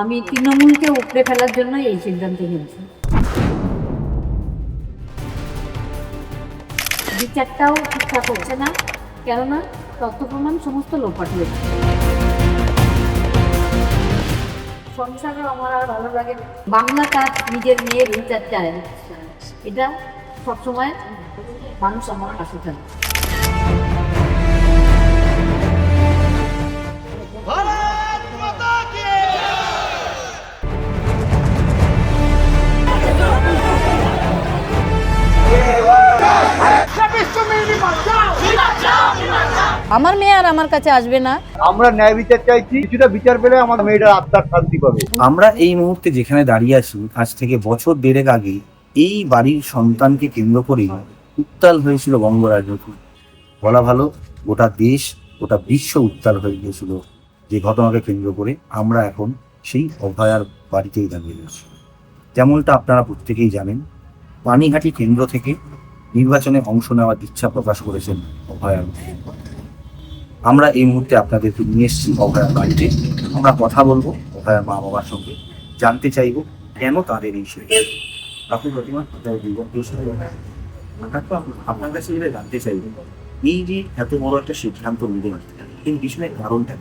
আমি তৃণমূলকে উপড়ে ফেলার জন্য এই সিদ্ধান্ত নিয়েছি। বিচারটাও ঠিকঠাক হচ্ছে না, কেননা তথ্য প্রমাণ সমস্ত লোপাট হয়েছে। সংসারও আমার আর ভালো লাগে না। বাংলা তার নিজের মেয়ের বিচার চায়, এটা সবসময় মানুষ আমার পাশে থাকে। আমার মেয়ে আর আমার কাছে আসবে না। আমরা ন্যায় বিচার চাইছি, কিছুটা বিচার পেলে আমার মেয়েটার আত্মার শান্তি পাবে। আমরা এই মুহূর্তে যেখানে দাঁড়িয়ে আছি, আজ থেকে বছর দেড়েক আগে এই বাড়ির সন্তানকে কেন্দ্র করে উত্তাল হয়েছিল বঙ্গরাজনীতি। বলা ভালো, গোটা দেশ গোটা বিশ্ব উত্তাল হয়ে গিয়েছিল যে ঘটনাকে কেন্দ্র করে। আমরা এখন সেই অভয়ার বাড়িতেই দাঁড়িয়ে রয়েছি। যেমনটা আপনারা প্রত্যেকেই জানেন, পানিহাটি কেন্দ্র থেকে নির্বাচনে অংশ নেওয়ার ইচ্ছা প্রকাশ করেছেন অভয়ার। আমরা এই মুহূর্তে আপনাদেরকে নিয়ে এসেছি অভয়ার বাড়িতে। আমরা কথা বলবো অভয়ার মা বাবার সঙ্গে, জানতে চাইবো কেন তাদের এই সিদ্ধান্ত। আপনি প্রতিমা আপনার কাছে যেটা জানতে চাইবো, এই যে এত বড় একটা সিদ্ধান্ত নিলেন, এই পিছনের কারণটা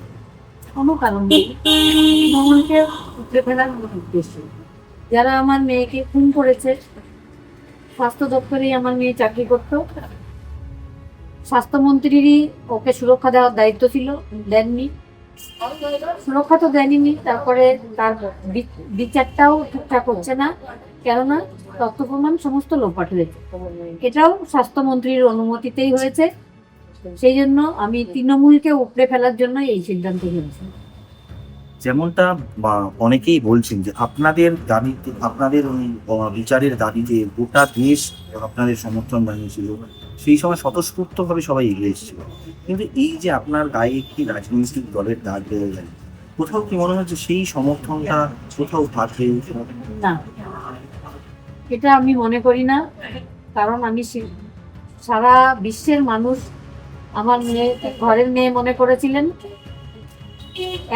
কোনো কারণ নেই, তৃণমূলকে উপড়ে ফেলার উদ্দেশ্য। যারা আমার মেয়েকে খুন করেছে, স্বাস্থ্য দপ্তরেই আমার মেয়ে চাকরি করতো, স্বাস্থ্যমন্ত্রীরই ওকে সুরক্ষা দেওয়ার দায়িত্ব ছিল, দেননি। সুরক্ষা তো দেননি, তারপরে তার বিচারটাও ঠিকঠাক হচ্ছে না, কেননা তথ্য প্রমাণ সমস্ত লোপাট হয়েছে। এটাও স্বাস্থ্যমন্ত্রীর অনুমতিতেই হয়েছে। সেই জন্য আমি তৃণমূলকে উপড়ে ফেলার জন্য এই সিদ্ধান্ত নিয়েছি। যেমনটা অনেকেই বলছেন যে আপনাদের দাবিতে, আপনাদের বিচারের দাবিতে গোটা দেশ আপনাদের সমর্থন জানিয়েছিল, সেই সময় স্বতঃস্ফূর্তভাবে সবাই এগিয়ে এসেছিল। কিন্তু এই যে আপনার গায়ে একটি রাজনৈতিক দলের দাগ বেড়ে যায়, কোথাও কি মনে হচ্ছে সেই সমর্থনটা কোথাও থাকবে না, এটা আমি মনে করি না। কারণ আমি সারা বিশ্বের মানুষ আমার মেয়ে ঘরের মেয়ে মনে করেছিলেন,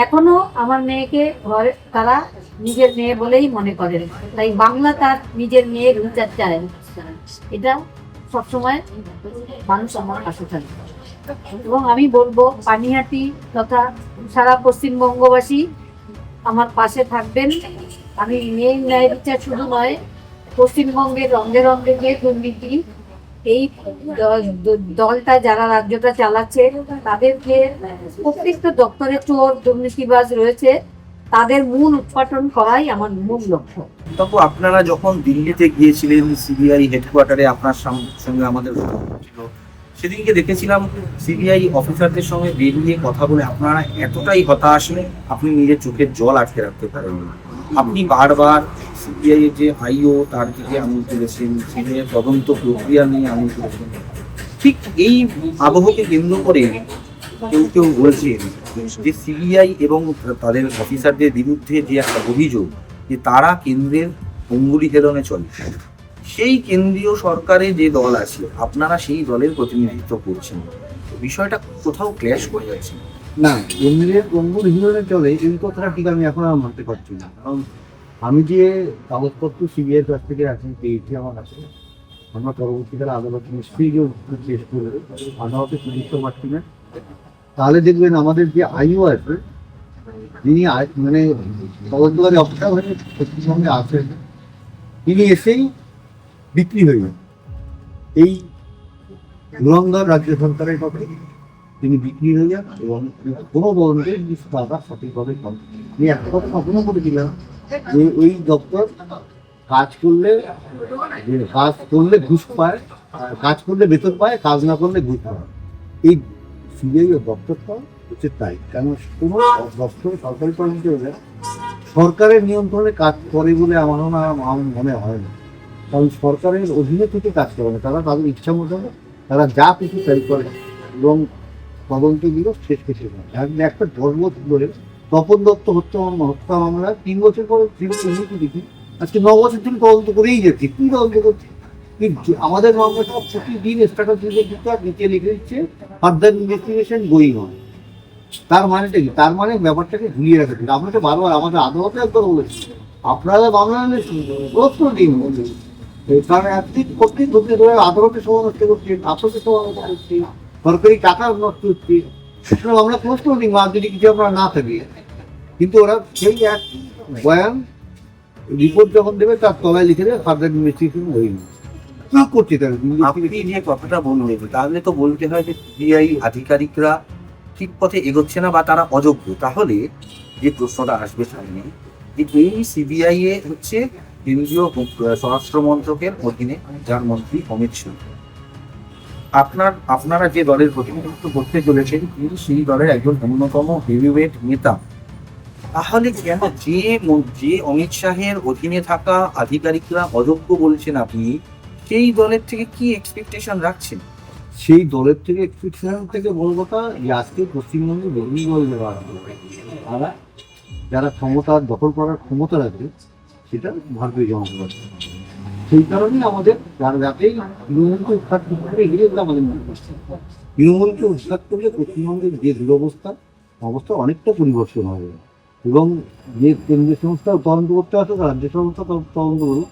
এখনো আমার মেয়েকে ঘরে তারা নিজের মেয়ে বলেই মনে করেন। তাই বাংলা তার নিজের মেয়ের বিচার চায়, এটা সবসময় মানুষ আমার পাশে থাকে। এবং আমি বলবো পানিহাটি তথা সারা পশ্চিমবঙ্গবাসী আমার পাশে থাকবেন। আমি মেয়ের ন্যায় বিচার শুধু নয়, পশ্চিমবঙ্গের রঙে রঙে যে দুর্নীতি, এই দলটা যারা রাজ্যটা চালাচ্ছে, তাদেরকে প্রত্যেকটা দপ্তরে চোর দুর্নীতিবাজ রয়েছে, তাদের মূল উৎপাটন করাই আমার মূল লক্ষ্য। তবু আপনারা যখন দিল্লিতে গিয়েছিলেন সিবিআই হেডকোয়ার্টারে, আপনার সঙ্গে আমাদের ছিল, সেদিনকে দেখেছিলাম সিবিআই অফিসারদের সঙ্গে বেরিয়ে কথা বলে আপনারা এতটাই হতাশ, আপনি নিজের চোখের জল আটকে রাখতে পারেন। আপনি বারবার সিবিআই এর যে আইও তার দিকে আঙুল তুলেছেন, সিবিআই তদন্ত প্রক্রিয়া নিয়ে আঙুল তুলেছেন। ঠিক এই আবহকে কেন্দ্র করে কেউ কেউ বলছেন যে সিবিআই এবং তাদের অফিসারদের বিরুদ্ধে যে একটা অভিযোগ যে তারা কেন্দ্রের অঙ্গুলি হেলনে চলে, সেই কেন্দ্রীয় সরকারে যে দল আছে আপনারা সেই দলের প্রতিনিধিত্ব করছেন, বিষয়টা কোথাও ক্ল্যাশ করে যাচ্ছে না, কেন্দ্রের অঙ্গুর হিরোনে চলে এই কথাটা ঠিক আমি এখন আর মানতে পারছি না। কারণ আমি যে কাগজপত্র সিবিআই কাছ থেকে এখন পেয়েছি আমার কাছে, আমরা পরবর্তীকালে আদালত নিশ্চয়ই শেষ করে আদালতে সুযুক্ত পাচ্ছি না। তাহলে দেখবেন আমাদের যে আইও আছে, যিনি মানে তদন্তকারী অফিসার হয়ে পশ্চিমবঙ্গে আছেন, তিনি এসেই বিক্রি হয়ে যান এই ধুরন্ধর রাজ্য সরকারের কথা। তিনি বিক্রি হয়ে যান এবং কোনো তদন্তে টাকা সঠিকভাবে পান। আমি একটা কথা কখনো বলেছিলাম যে ওই দপ্তর কাজ করলে ঘুষ পায়, কাজ করলে বেতন পায়, কাজ না করলে ঘুষ পায়। এই সিবিআই দপ্তরটা হচ্ছে তাই। কারণ কোনো দপ্তর সরকারি কর্মচারী হলে সরকারের নিয়ন্ত্রণে কাজ করে বলে আমার মনে হয় না। কারণ সরকারের অধীনে থেকে কাজ করে না, তারা তাদের ইচ্ছা মতো তারা যা কিছু তাই করে এবং তদন্তগুলো শেষ কিছু হয়। একটা 10 বছর ধরে তপন দত্ত হত্যা মামলা 3 বছর পরে দেখি আজকে 9 বছর ধরে তদন্ত করেই যাচ্ছে। কি তদন্ত করছে? আমাদের মামলাটা প্রতিদিন স্ট্যাটাস দিতে দিতে নিচে লিখে দিচ্ছে ফার্দার ইনভেস্টিগেশন গোয়িং অন। তার মানেটা কি? তার মানে ব্যাপারটাকে ঝুলিয়ে রাখা ঠিক। আমরা তো বারবার আমাদের আদালতে একবার বলেছি আপনারা মামলা নিলে প্রশ্ন দিন, কারণ একদিন প্রত্যেক ধরতে ধরে আদালতে সময় নষ্ট করছি, আসলে সময় নষ্ট করছি, সরকারি টাকা নষ্ট হচ্ছে, সুতরাং আমরা প্রশ্ন দিই মা যদি কিছু আপনারা না থাকে। কিন্তু ওরা সেই এক বয়ান রিপোর্ট যখন দেবে তার তলায় লিখে দেবে ফার্দার ইনভেস্টিগেশন হয়নি। কি করছে তারা? আপনি যে কথাটা বললেন তাহলে তো বলতে হয় যে সিবিআই আধিকারিকরা ঠিক পথে এগোচ্ছে না বা তারা অযোগ্য। তাহলে যে প্রশ্নটা আসবে সামনে যে এই সিবিআই এ হচ্ছে কেন্দ্রীয় স্বরাষ্ট্র মন্ত্রকের অধীনে, যার মন্ত্রী অমিত শাহ। আপনারা যে দলের প্রতিনিধিত্ব করতে চলেছেন তিনি সেই দলের একজন অন্যতম হেভিওয়েট নেতা। তাহলে কেন যে অমিত শাহের অধীনে থাকা আধিকারিকরা অযোগ্য বলছেন আপনি, সেই দলের থেকে কি এক্সপেকটেশন রাখছেন? সেই দলের থেকে এক্সপেকটেশন থেকে বড় কথা যে আজকে পশ্চিমবঙ্গে বিরোধী দল তারা যারা ক্ষমতা দখল করার ক্ষমতা রাখবে সেটা ভারতীয় জনতা পার্টি। সেই কারণেই আমাদের যাতেই তৃণমূলকে উৎখাত করতে এগিয়ে যেতে আমাদের মনে করছে। তৃণমূলকে উৎখাত করলে পশ্চিমবঙ্গের যে দুরবস্থা অবস্থা অনেকটা পরিবর্তন হবে, এবং যে কেন্দ্রীয় সংস্থা তদন্ত করতে আসে রাজ্য সংস্থা তদন্ত করুক।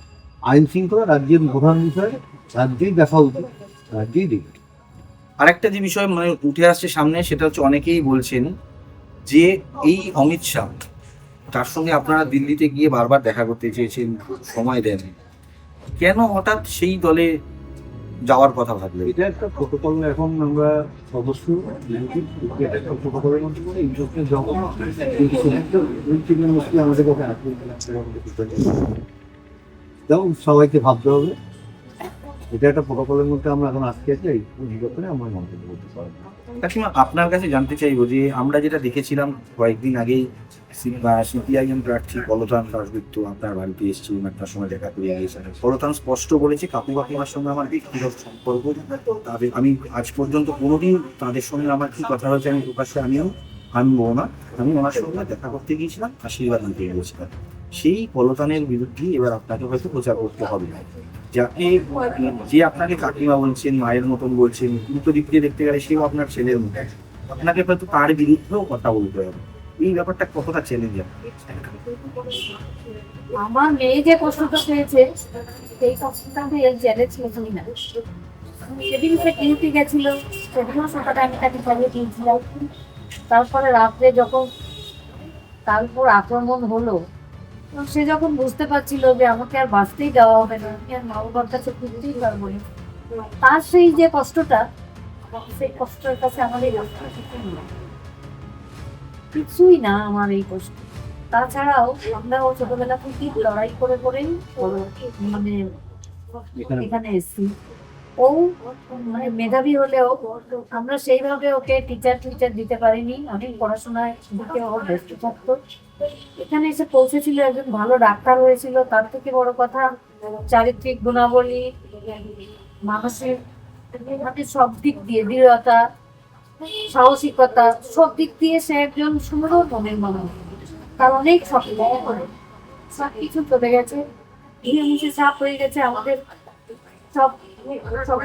আইন শৃঙ্খলা রাজ্যের প্রধান বিষয়, রাজ্যেই দেখা উচিত, রাজ্যেই দেখবে। আরেকটা যে বিষয় মানে উঠে আসছে সামনে সেটা হচ্ছে অনেকেই বলছেন যে এই অমিত শাহ, তার সঙ্গে আপনারা দিল্লিতে গিয়ে বারবার দেখা করতে চেয়েছেন, সময় দেন, কেন হঠাৎ সেই দলে যাওয়ার কথা ভাবলেন? এটা একটা প্রোটোকল, এখন আমরা সদস্য এটা একটা প্রোটোকলের মধ্যে করে ইন্টারনেট যখন আমাদের কাছে আসবে যেমন সবাইকে ভাবতে হবে। এটা একটা প্রোটোকলের মধ্যে আমরা এখন আটকে আছি, এই ব্যাপারে আমরা মন্তব্য করতে পারবো। কাকিমা, আপনার কাছে জানতে চাইবো যে আমরা যেটা দেখেছিলাম কয়েকদিন আগেই সিপিআইএম প্রার্থী পলতান দাশগুপ্ত আপনার বাড়িতে এসেছিলেন, আপনার সঙ্গে দেখা করে গিয়েছেন। পলতান স্পষ্ট বলেছে কাকিমার সঙ্গে আমার ব্যক্তিগত সম্পর্ক, তাদের আমি আজ পর্যন্ত কোনোদিন তাদের সঙ্গে আমার কি কথা হয়েছে আমি প্রকাশ্যে আনবো না। আমি ওনার সঙ্গে দেখা করতে গিয়েছিলাম, আশীর্বাদ নিতে গিয়েছিলাম। সেই পলতানের বিরুদ্ধে এবার আপনাকে হয়তো প্রচার করতে হবে, যাকে যে আপনাকে কাকিমা বলছেন, মায়ের মতন বলছেন, উল্টো দিক দিয়ে দেখতে গেলে সেও আপনার ছেলের মতো, আপনাকে হয়তো তার বিরুদ্ধেও কথা বলতে হবে। এই ব্যাপারটা কতটা চ্যালেঞ্জ? আমার মেয়ে যে প্রশ্নটা পেয়েছে সেই প্রশ্নটা আমি এর চ্যালেঞ্জ মতনই না। সেদিন সে ডিউটি গেছিল, সেদিনও সকালে আমি তাকে খাইয়ে দিয়েছিলাম। তারপরে রাত্রে যখন তার উপর আক্রমণ হলো, তো সে যখন বুঝতে পারছিল যে আমাকে আর বাঁচতেই দেওয়া হবে না, আমি আর মা বাবার কাছে ফিরতেই পারবো না, তার সেই যে কষ্টটা, সেই কষ্টের কাছে আমাদের কিছুই না আমার এই কষ্ট। তাছাড়াও আমরাও ছোটবেলা থেকে লড়াই করে করেই মানে এখানে এসেছি। ও মানে মেধাবী হলেও আমরা সেইভাবে ওকে টিচার দিতে পারিনি, অনেক পড়াশোনায় দিকে ও ব্যস্ত থাকতো। এখানে এসে পৌঁছেছিল, একজন ভালো ডাক্তার হয়েছিল। তার থেকে বড় কথা চারিত্রিক গুণাবলী, মানসিক মানে সব দিক দিয়ে দৃঢ়তা, সাহসিকতা, সব দিক দিয়ে সে একজন সুন্দর মনের মানুষ। তার অনেক স্বপ্ন, সব কিছু চলে গেছে, নিচে চাপ হয়ে গেছে, আমাদের সব সব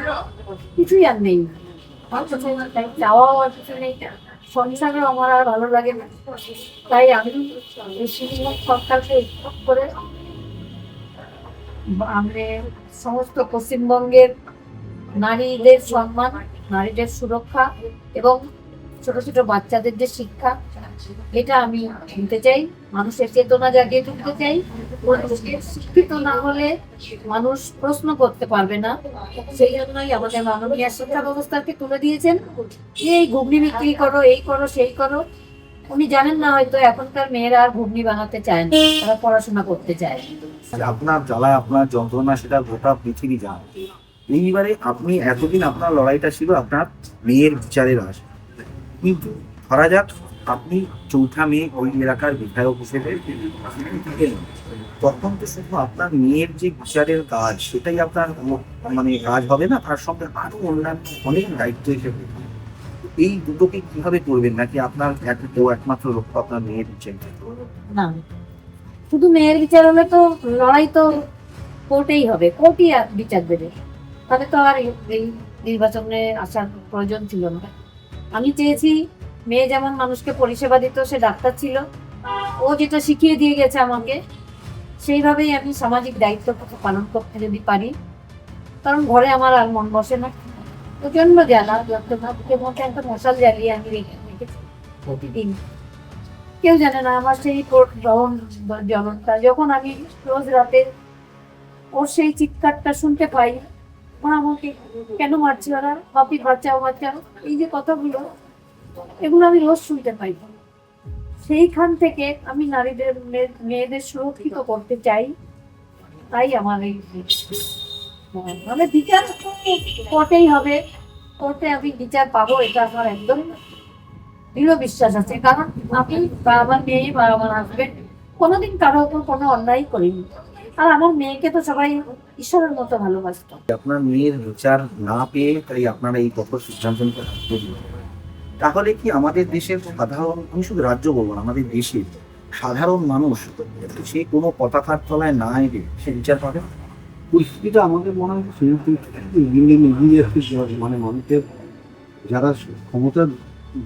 কিছুই আর নেই, তাই চাওয়াও আর কিছু নেই, সংসারও আমার আর ভালো লাগে না। তাই আমি সরকারকে উৎখাত করে আমি সমস্ত পশ্চিমবঙ্গের নারীদের সম্মান, নারীদের সুরক্ষা এবং ছোট ছোট বাচ্চাদের যে শিক্ষা, এটা আমি দিতে চাই। মানুষের চেতনা জাগিয়ে তুলতে চাই। মানুষকে শিক্ষিত না হলে মানুষ প্রশ্ন করতে পারবে না। সেই জন্যই আমাদের মাননীয় শিক্ষা ব্যবস্থাকে তুলে দিয়েছেন এই ঘুগনি বিক্রি করো, এই করো, সেই করো। উনি জানেন না হয়তো এখনকার মেয়েরা আর ঘুগনি বানাতে চায় না, তারা পড়াশোনা করতে চায়। আপনার জ্বালা, আপনার যন্ত্রণা সেটা গোটা পৃথিবী জানে। এইবারে আপনি এতদিন আপনার লড়াইটা ছিল আপনার মেয়ের বিচারের আশা, কিন্তু ধরা যাক আপনি চৌঠা মেয়ে ওই এলাকার বিধায়ক হিসেবে গেলেন, তখন তো শুধু আপনার মেয়ের যে বিচারের কাজ সেটাই আপনার মানে কাজ হবে না, তার সঙ্গে আরো অন্যান্য অনেক দায়িত্ব হিসেবে এই দুটোকে কিভাবে করবেন? নাকি আপনার একমাত্র লক্ষ্য আপনার মেয়ের বিচার? না, শুধু মেয়ের বিচার হলে তো লড়াই তো কোর্টেই হবে, কোর্টই বিচার দেবে, তাহলে তো আর এই নির্বাচনে আসার প্রয়োজন ছিল না। আমি চেয়েছি মেয়ে যেমন মানুষকে পরিষেবা দিত, সে ডাক্তার ছিল, ও যেটা শিখিয়ে দিয়ে গেছে আমাকে, সেইভাবেই আমি সামাজিক দায়িত্ব পালন করতে যদি পারি। কারণ ঘরে আমার আর মন বসে না, প্রচন্ড জ্বালা, যন্ত্রণার মধ্যে একটা মশাল জ্বালিয়ে আমি রেখেছি প্রতিদিন। কেউ জানে না আমার সেই জ্বলনটা, যখন আমি রোজ রাতে ওর সেই চিৎকারটা শুনতে পাই, মা আমাকে কেন মারছি, ওরা বাপি বাঁচাও বাঁচাও, এই যে কথাগুলো, এগুলো আমি রোজ শুনতে পাই। সেইখান থেকে আমি নারীদের মেয়েদের সুরক্ষিত করতে চাই। তাই আমার এই মানে বিচার কোর্টেই হবে, কোর্টে আমি বিচার পাবো, এটা আমার একদম দৃঢ় বিশ্বাস আছে। কারণ আমি বা আমার মেয়ে বা আমার হাজবেন্ড কোনোদিন কারো ওপর কোনো অন্যায় করিনি। আর আমার মেয়েকে তো সবাই ঈশ্বরের মতো ভালোবাসতো। আপনার মেয়ের বিচার না পেয়ে তাই আপনারা এই কঠোর সিদ্ধান্ত নিতে বাধ্য হলেন। তাহলে কি আমাদের দেশের সাধারণ, আমি শুধু রাজ্য বলবো না, আমাদের দেশের সাধারণ মানুষ সে কোনো পতাকার তলায় না এলে সে বিচার পাবে? পরিস্থিতিটা আমাদের মনে হয় সেই পরিস্থিতি মানে মানুষের যারা ক্ষমতার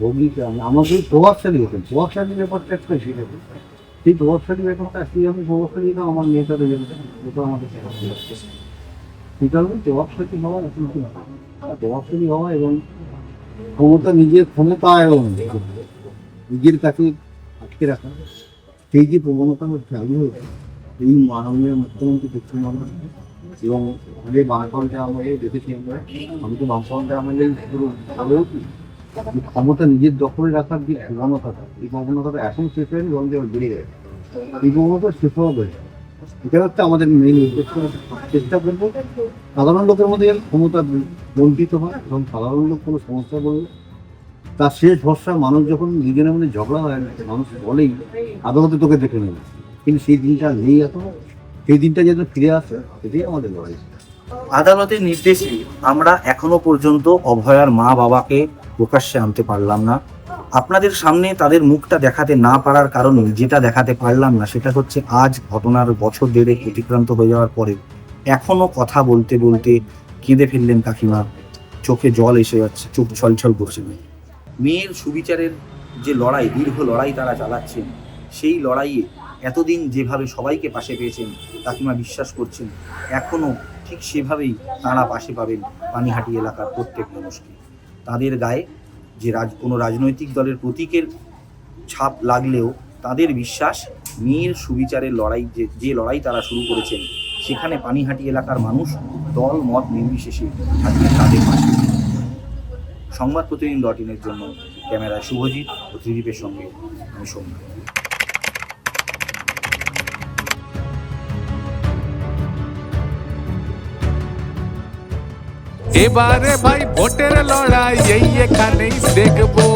ভোগী, আমাদের প্রভাবশালী হতেন, প্রভাবশালী ব্যাপারটা একটা সেটা, সেই প্রভাবশালী ব্যাপারটা আসলে আমি প্রভাবশালী না, আমার মেয়েটা রয়ে গেছে, ওটা আমাদের সেটা হলো প্রভাবশালী হওয়া, প্রভাবশালী হওয়া এবং ক্ষমতা, নিজের ক্ষমতা এবং নিজের কাছে আটকে রাখা, সেই যে প্রবণতা চালু হয়েছে এই মাননীয় মুখ্যমন্ত্রী পশ্চিমবঙ্গ এবং আমাদের বামফ্রন্টে আমাদের দেখেছি আমরা, আমি তো বামফ্রন্টে আমাদের পুরো ভালো ক্ষমতা নিজের দখলে রাখার যে প্রবণতাটা, এই প্রবণতাটা এখন শেষ হয়নি, বরং বেড়ে গেছে। এই প্রবণতা শেষ হওয়া দরকার, এটা হচ্ছে আমাদের মেইন উদ্দেশ্য। চেষ্টা করবো সাধারণ লোকের মধ্যে ক্ষমতা বঞ্চিত হয় এবং সাধারণ লোক কোনো সমস্যা বলবে তার শেষ ভরসা মানুষ যখন নিজের মধ্যে ঝগড়া হয়, মানুষ বলেই আদালতে তোকে দেখে নেবে, কিন্তু সেই দিনটা নেই এখন। সেই দিনটা যেন ফিরে আসে, এটাই আমাদের লড়াই। আদালতের নির্দেশে আমরা এখনো পর্যন্ত অভয়ার মা বাবাকে প্রকাশ্যে আনতে পারলাম না। আপনাদের সামনে তাদের মুখটা দেখাতে না পারার কারণে যেটা দেখাতে পারলাম না সেটা হচ্ছে আজ ঘটনার বছর দেড়েক অতিক্রান্ত হয়ে যাওয়ার পরে এখনো কথা বলতে বলতে কেঁদে ফেললেন কাকিমা, চোখে জল এসে যাচ্ছে, চোখ ছলছল করছে। মেয়ের সুবিচারের যে লড়াই, দীর্ঘ লড়াই তারা চালাচ্ছেন, সেই লড়াইয়ে এতদিন যেভাবে সবাইকে পাশে পেয়েছেন কাকিমা বিশ্বাস করছেন এখনো ঠিক সেভাবেই তাঁরা পাশে পাবেন পানিহাটি এলাকার প্রত্যেক মানুষকে। তাদের গায়ে যে কোনো রাজনৈতিক দলের প্রতীকের ছাপ লাগলেও তাদের বিশ্বাস মেয়ের সুবিচারের লড়াই, যে লড়াই তারা শুরু করেছেন, সেখানে পানিহাটি এলাকার মানুষ দল মত নির্বিশেষে থাকবে তাদের পাশে। সংবাদ প্রতিদিন.in-এর জন্য ক্যামেরায় শুভজিৎ ও ত্রিদীপের সঙ্গে আমি সোমনাথ। এবারে ভাই ভোটের লড়াই এই এখানেই দেখবো।